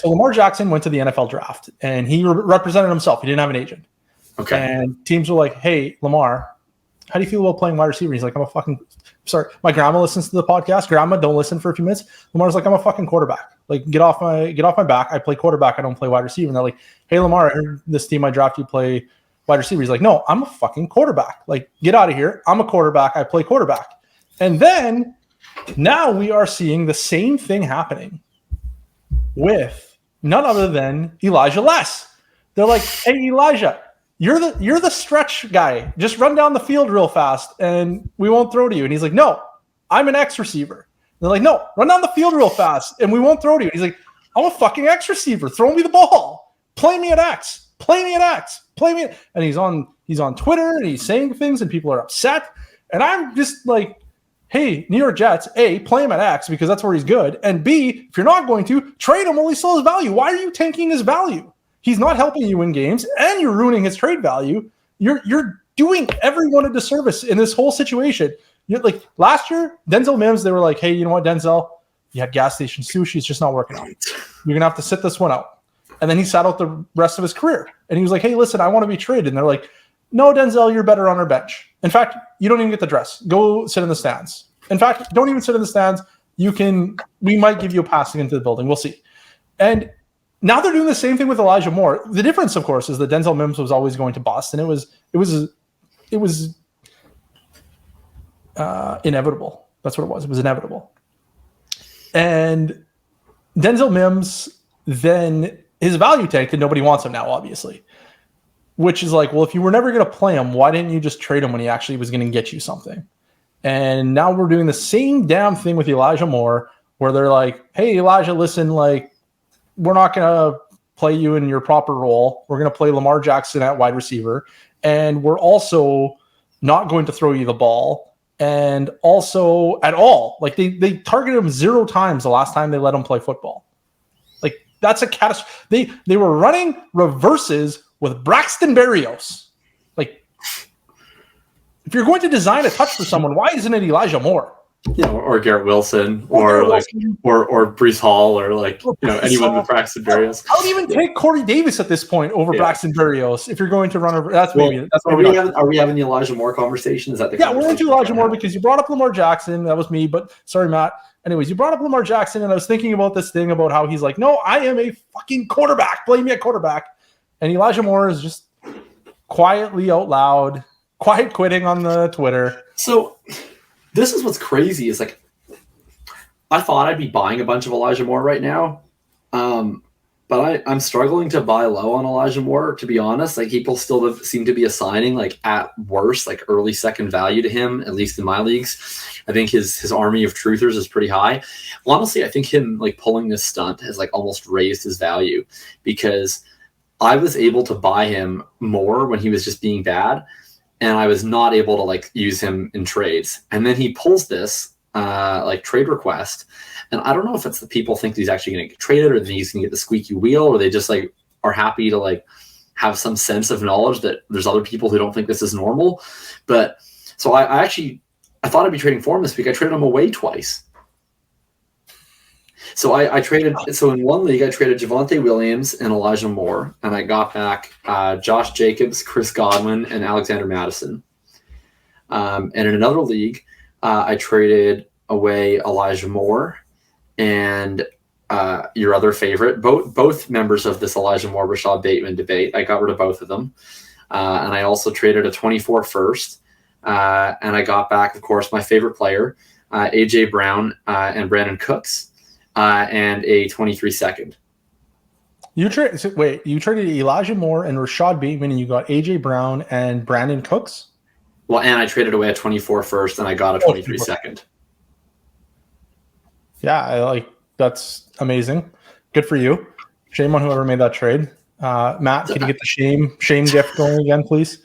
So Lamar Jackson went to the NFL draft, and he represented himself. He didn't have an agent. Okay. And teams were like, hey, Lamar, how do you feel about playing wide receiver? He's like, sorry. My grandma listens to the podcast. Grandma, don't listen for a few minutes. Lamar's like, I'm a fucking quarterback. Like, get off my back. I play quarterback. I don't play wide receiver. And they're like, hey, Lamar, I heard this team I draft you play wide receiver. He's like, no, I'm a fucking quarterback. Like, get out of here. I'm a quarterback. I play quarterback. And then now we are seeing the same thing happening with none other than Elijah Less. They're like, hey, Elijah, you're the stretch guy. Just run down the field real fast and we won't throw to you. And he's like, no, I'm an X receiver. They're like, no, run down the field real fast and we won't throw to you. And he's like, I'm a fucking X receiver. Throw me the ball. Play me at X. Play me at X. Play me. And he's on Twitter and he's saying things and people are upset. And I'm just like, hey, New York Jets, A, play him at X because that's where he's good. And B, if you're not going to, trade him while he still has value. Why are you tanking his value? He's not helping you in games and you're ruining his trade value. You're doing everyone a disservice in this whole situation. You're like last year, Denzel Mims, they were like, hey, you know what, Denzel? You had gas station sushi. It's just not working out. You're going to have to sit this one out. And then he sat out the rest of his career. And he was like, hey, listen, I want to be traded. And they're like, no, Denzel, you're better on our bench. In fact, you don't even get the dress. Go sit in the stands. In fact, don't even sit in the stands. We might give you a passing into the building. We'll see. And now they're doing the same thing with Elijah Moore. The difference, of course, is that Denzel Mims was always going to bust, and it was inevitable. That's what it was. It was inevitable. And Denzel Mims, then his value tanked, and nobody wants him now, obviously. Which is like, well, if you were never going to play him, why didn't you just trade him when he actually was going to get you something? And now we're doing the same damn thing with Elijah Moore, where they're like, hey, Elijah, listen, like, we're not going to play you in your proper role. We're going to play Lamar Jackson at wide receiver. And we're also not going to throw you the ball. And also at all, like they targeted him 0 times the last time they let him play football. Like that's a catastrophe. They were running reverses with Braxton Berrios. Like, if you're going to design a touch for someone, why isn't it Elijah Moore? You know, or Garrett Wilson, or Breece Hall, or anyone with Braxton Berrios. I would even take Corey Davis at this point over Braxton Berrios if you're going to run over. Are we having the Elijah Moore conversation? Is that the we're into Elijah Moore because you brought up Lamar Jackson. That was me, but sorry, Matt. Anyways, you brought up Lamar Jackson, and I was thinking about this thing about how he's like, no, I am a fucking quarterback. Play me at quarterback. And Elijah Moore is just quietly out loud, quiet quitting on the Twitter. So this is what's crazy is like, I thought I'd be buying a bunch of Elijah Moore right now. But I'm struggling to buy low on Elijah Moore, to be honest. Like people still seem to be assigning like at worst, like early second value to him, at least in my leagues. I think his army of truthers is pretty high. Well, honestly, I think him like pulling this stunt has like almost raised his value because I was able to buy him more when he was just being bad, and I was not able to like use him in trades. And then he pulls this like trade request, and I don't know if it's the people think he's actually going to get traded, or that he's going to get the squeaky wheel, or they just like are happy to like have some sense of knowledge that there's other people who don't think this is normal. But so I thought I'd be trading for him this week. I traded him away twice. So I traded. So in one league, I traded Javonte Williams and Elijah Moore, and I got back Josh Jacobs, Chris Godwin, and Alexander Mattison. And in another league, I traded away Elijah Moore and your other favorite, both members of this Elijah Moore Rashad Bateman debate. I got rid of both of them, and I also traded a 24 first, and I got back, of course, my favorite player, AJ Brown and Brandon Cooks. And a 23 second. You traded Elijah Moore and Rashad Bateman, and you got AJ Brown and Brandon Cooks? Well, and I traded away a 24 first, and I got a 23 second. Yeah, that's amazing. Good for you. Shame on whoever made that trade. Matt, can you get the shame gift going again, please?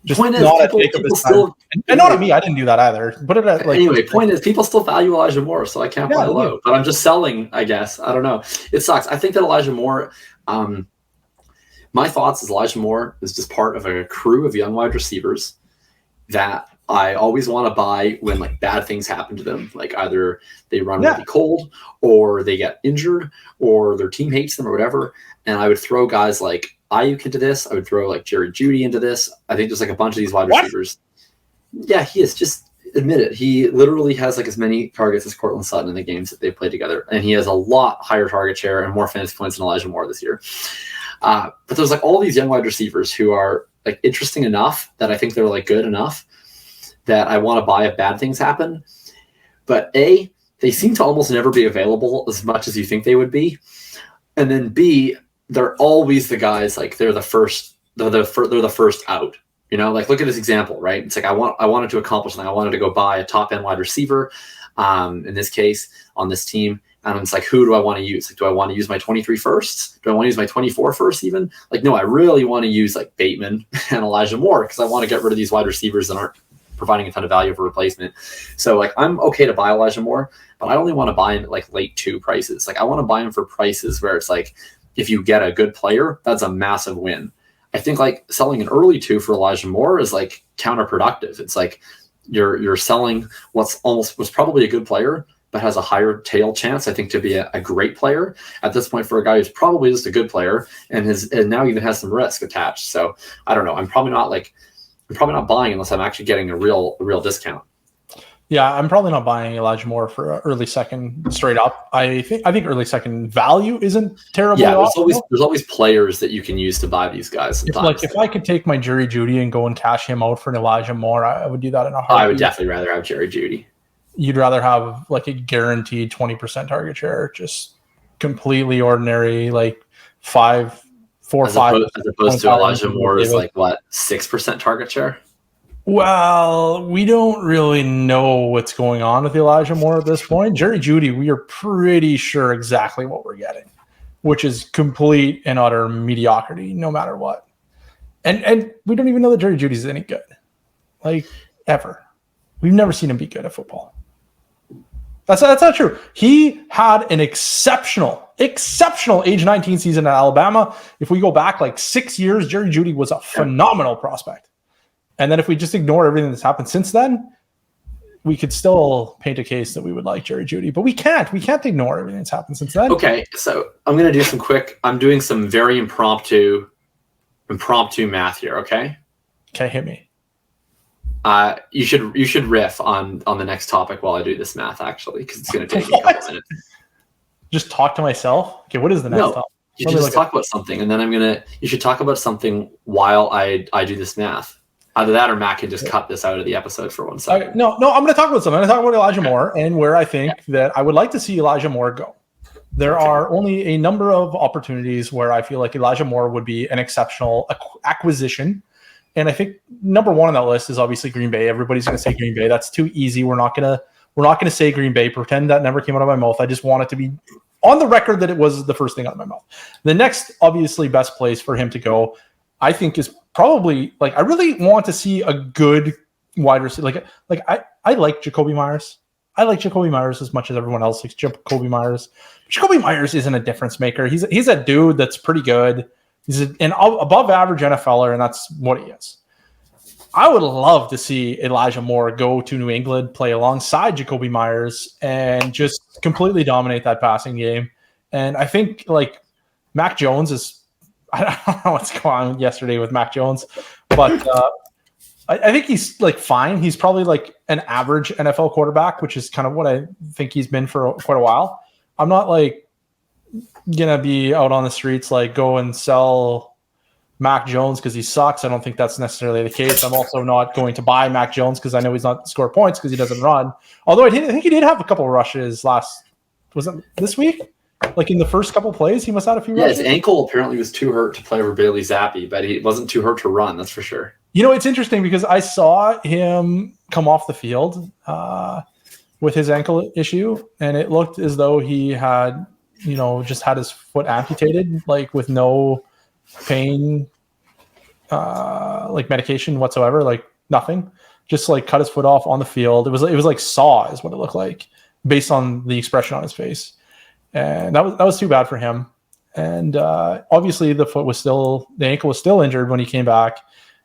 Just point is, people still, and not me. I didn't do that either. Put it at anyway. Point is, people still value Elijah Moore, so I can't buy low. But I'm just selling, I guess. I don't know. It sucks. I think that Elijah Moore. My thoughts is Elijah Moore is just part of a crew of young wide receivers that I always want to buy when like bad things happen to them, like either they run really cold or they get injured or their team hates them or whatever. And I would throw guys like Ayuk into this. I would throw like Jerry Jeudy into this. I think there's like a bunch of these wide receivers. Yeah, he is. Just admit it. He literally has like as many targets as Cortland Sutton in the games that they played together, and he has a lot higher target share and more fantasy points than Elijah Moore this year. But there's like all these young wide receivers who are like interesting enough that I think they're like good enough that I want to buy if bad things happen. But A, they seem to almost never be available as much as you think they would be. And then B, they're always the guys like they're the first out. You know, like look at this example, right? It's like I wanted to accomplish something. I wanted to go buy a top end wide receiver. In this case, on this team. And it's like, who do I want to use? Like, do I want to use my 23 firsts? Do I want to use my 24 firsts even? Like, no, I really want to use like Bateman and Elijah Moore because I want to get rid of these wide receivers that aren't providing a ton of value for replacement. So like, I'm okay to buy Elijah Moore, but I only want to buy him at like late 2 prices. Like I want to buy him for prices where it's like, if you get a good player, that's a massive win. I think like selling an early 2 for Elijah Moore is like counterproductive. It's like you're selling was probably a good player, but has a higher tail chance, I think, to be a great player at this point for a guy who's probably just a good player and now even has some risk attached. So I don't know. I'm probably not buying unless I'm actually getting a real discount. Yeah, I'm probably not buying Elijah Moore for early second straight up. I think early second value isn't terrible. Yeah, there's always players that you can use to buy these guys. If I could take my Jerry Jeudy and go and cash him out for an Elijah Moore, I would do that in a heartbeat. I would definitely rather have Jerry Jeudy. You'd rather have like a guaranteed 20% target share, just completely ordinary, like 5, 4, 5. As opposed to Elijah Moore's like what, 6% target share? Well, we don't really know what's going on with Elijah Moore at this point. Jerry Jeudy, we are pretty sure exactly what we're getting, which is complete and utter mediocrity, no matter what. And we don't even know that Jerry Jeudy is any good, like ever. We've never seen him be good at football. That's not true. He had an exceptional age 19 season at Alabama. If we go back like 6 years, Jerry Jeudy was a phenomenal prospect. And then if we just ignore everything that's happened since then, we could still paint a case that we would like Jerry Jeudy, but we can't. We can't ignore everything that's happened since then. Okay, so I'm going to do I'm doing some very impromptu math here, okay? Okay, hit me. You should riff on the next topic while I do this math, actually, because it's going to take me a couple minutes. Just talk to myself? Okay, what is the next topic? You should just talk about something, and then you should talk about something while I do this math. Either that or Matt can just cut this out of the episode for 1 second. No, I'm going to talk about something. I'm going to talk about Elijah Moore and where I think that I would like to see Elijah Moore go. There are only a number of opportunities where I feel like Elijah Moore would be an exceptional acquisition. And I think number 1 on that list is obviously Green Bay. Everybody's going to say Green Bay. That's too easy. We're not going to say Green Bay. Pretend that never came out of my mouth. I just want it to be on the record that it was the first thing out of my mouth. The next, obviously, best place for him to go, I think, is probably like I really want to see a good wide receiver. I like Jacoby Myers. I like Jacoby Myers as much as everyone else likes Jacoby Myers. Jacoby Myers isn't a difference maker. He's a dude that's pretty good. He's an above average NFLer, and that's what he is. I would love to see Elijah Moore go to New England, play alongside Jacoby Myers, and just completely dominate that passing game. And I think like Mac Jones is. I don't know what's going on yesterday with Mac Jones, but I think he's like fine. He's probably like an average NFL quarterback, which is kind of what I think he's been for quite a while. I'm not like gonna be out on the streets like go and sell Mac Jones because he sucks. I don't think that's necessarily the case. I'm also not going to buy Mac Jones because I know he's not score points because he doesn't run. Although I think he did have a couple of rushes was it this week? Like in the first couple plays, he must have had a few rushes. His ankle apparently was too hurt to play over Bailey Zappi, but he wasn't too hurt to run, that's for sure. You know, it's interesting because I saw him come off the field with his ankle issue, and it looked as though he had, just had his foot amputated, like with no pain, like medication whatsoever, like nothing. Just like cut his foot off on the field. It was like Saw is what it looked like based on the expression on his face. And that was too bad for him. And obviously the ankle was still injured when he came back.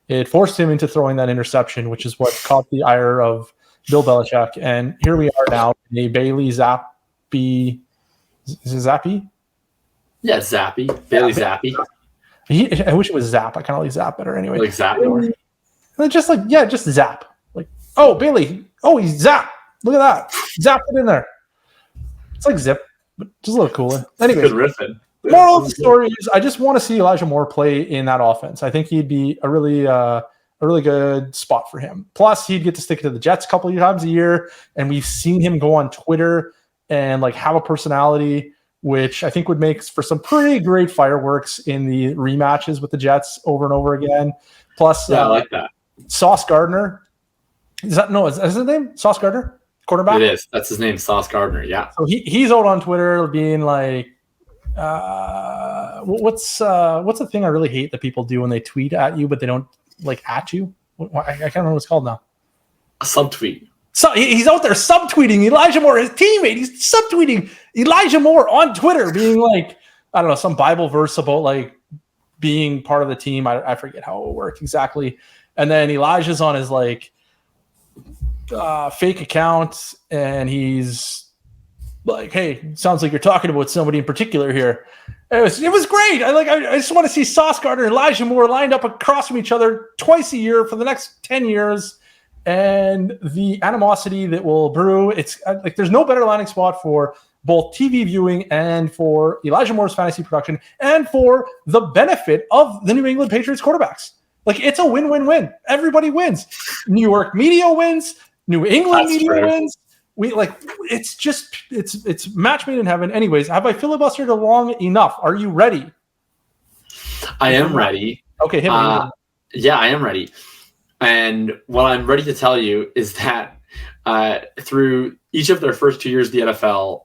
It forced him into throwing that interception, which is what caught the ire of Bill Belichick. And here we are now in a Bailey Zappi. Is it Zappi? Yeah, Zappy. Bailey Zappy. I wish it was Zap. I kind of like Zap better anyway. Like Zap more? Just Zap. Like, oh, Bailey. Oh, he's Zap. Look at that. Zap it in there. It's like Zip, but just a little cooler. Anyway, good riffing. Moral of the story is I just want to see Elijah Moore play in that offense. I think he'd be a really good spot for him. Plus, he'd get to stick to the Jets a couple of times a year, and we've seen him go on Twitter and like have a personality, which I think would make for some pretty great fireworks in the rematches with the Jets over and over again. Plus, I like that. Sauce Gardner. Is that his name? Sauce Gardner? Quarterback? It is. That's his name, Sauce Gardner. Yeah. So he's out on Twitter being like, what's the thing I really hate that people do when they tweet at you, but they don't like at you? I can't remember what it's called now. A subtweet. So he's out there subtweeting Elijah Moore, his teammate. He's subtweeting Elijah Moore on Twitter, being like, I don't know, some Bible verse about like being part of the team. I forget how it worked exactly. And then Elijah's on his like fake account, and he's like, hey, sounds like you're talking about somebody in particular here. It was great. I just want to see Sauce Gardner and Elijah Moore lined up across from each other twice a year for the next 10 years. And the animosity that will brew, it's like there's no better landing spot for both TV viewing and for Elijah Moore's fantasy production and for the benefit of the New England Patriots quarterbacks. Like, it's a win-win-win. Everybody wins. New York media wins. New England media wins. It's match made in heaven. Anyways, have I filibustered along enough? Are you ready? I am ready. Okay, hit me. Yeah, I am ready. And what I'm ready to tell you is that through each of their first 2 years of the NFL,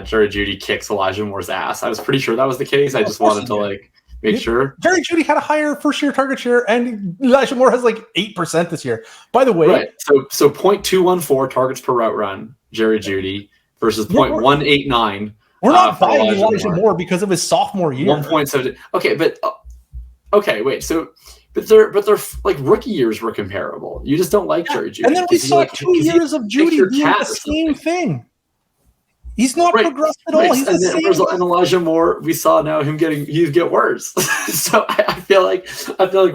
Jerry Jeudy kicks Elijah Moore's ass. I was pretty sure that was the case. I just wanted to make sure. Jerry Jeudy had a higher first-year target share, and Elijah Moore has 8% this year. By the way, right. So 0.214 targets per route run, Jerry Jeudy, versus 0.189. We're not buying Elijah Moore because of his sophomore year. 1.7. Okay, wait. So. But their rookie years were comparable. You just don't like Jerry Jeudy. And then we saw 2 years of Jeudy doing the same thing. He's not progressed at all. He's the same. And Elijah Moore, we saw now him get worse. So I feel like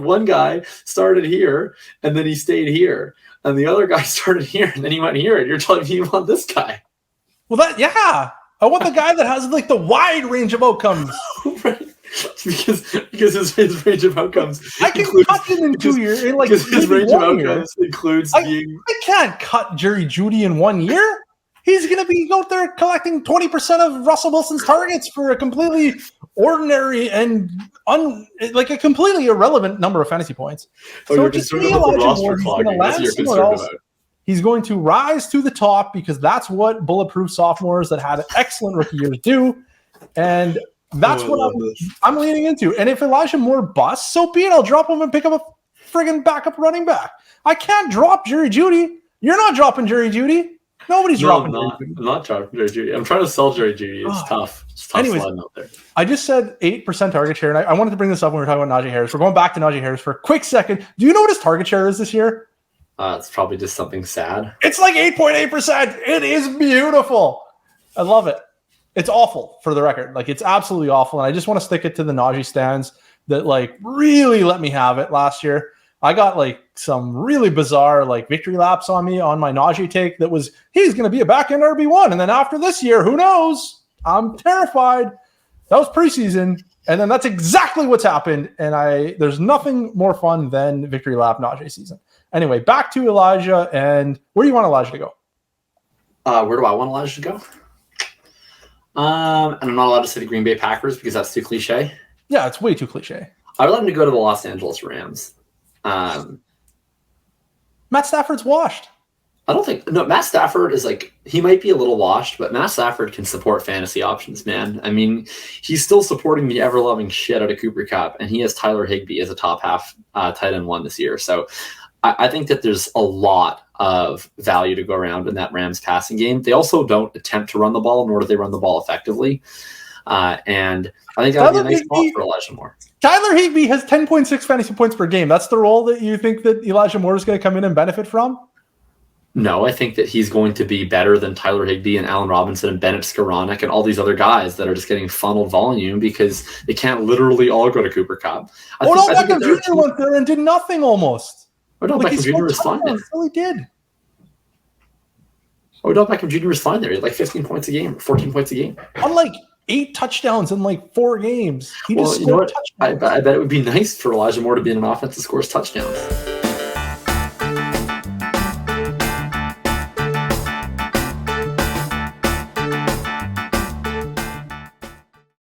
one guy started here and then he stayed here, and the other guy started here and then he went here. And you're telling me you want this guy? Well, I want the guy that has the wide range of outcomes. Right. Because his range of outcomes. I can cut him in 2 years. Because his range of outcomes includes being. I can't cut Jerry Jeudy in 1 year. He's going to be out there collecting 20% of Russell Wilson's targets for a completely ordinary and a completely irrelevant number of fantasy points. So just Elijah Moore, he's going to land somewhere else. He's going to rise to the top because that's what bulletproof sophomores that had excellent rookie years do. And that's what I'm leaning into. And if Elijah Moore busts, so be it. I'll drop him and pick up a friggin' backup running back. I can't drop Jerry Jeudy. You're not dropping Jerry Jeudy. Nobody's dropping Jerry Jeudy. I'm not dropping Jerry Jeudy. I'm trying to sell Jerry Jeudy. It's tough. It's tough sliding out there. I just said 8% target share, and I wanted to bring this up when we were talking about Najee Harris. We're going back to Najee Harris for a quick second. Do you know what his target share is this year? It's probably just something sad. It's 8.8%. It is beautiful. I love it. It's awful, for the record. It's absolutely awful. And I just want to stick it to the Najee stands that really let me have it last year. I got some really bizarre victory laps on me on my Najee take that was he's going to be a back end RB1. And then after this year, who knows? I'm terrified. That was preseason. And then that's exactly what's happened. And there's nothing more fun than victory lap Najee season. Anyway, back to Elijah. And where do you want Elijah to go? Where do I want Elijah to go? And I'm not allowed to say the Green Bay Packers because that's too cliche. Yeah, it's way too cliche. I would like him to go to the Los Angeles Rams. Matt Stafford's washed. I don't think Matt Stafford is he might be a little washed, but Matt Stafford can support fantasy options, man. I mean, he's still supporting the ever-loving shit out of Cooper Kupp, and he has Tyler Higbee as a top half tight end 1 this year. So I think that there's a lot of value to go around in that Rams passing game. They also don't attempt to run the ball, nor do they run the ball effectively. And I think that would be a nice spot for Elijah Moore. Tyler Higbee has 10.6 fantasy points per game. That's the role that you think that Elijah Moore is going to come in and benefit from? No, I think that he's going to be better than Tyler Higbee and Allen Robinson and Bennett Skowronek and all these other guys that are just getting funneled volume because they can't literally all go to Cooper Kupp. Odell Beckham Jr. went there and did nothing almost. Odell Beckham Jr. was fine there. He did. Odell Beckham Jr. was fine there. He had like 15 points a game, 14 points a game. On like 8 touchdowns in like 4 games. He just scored touchdowns. I bet it would be nice for Elijah Moore to be in an offense that scores touchdowns.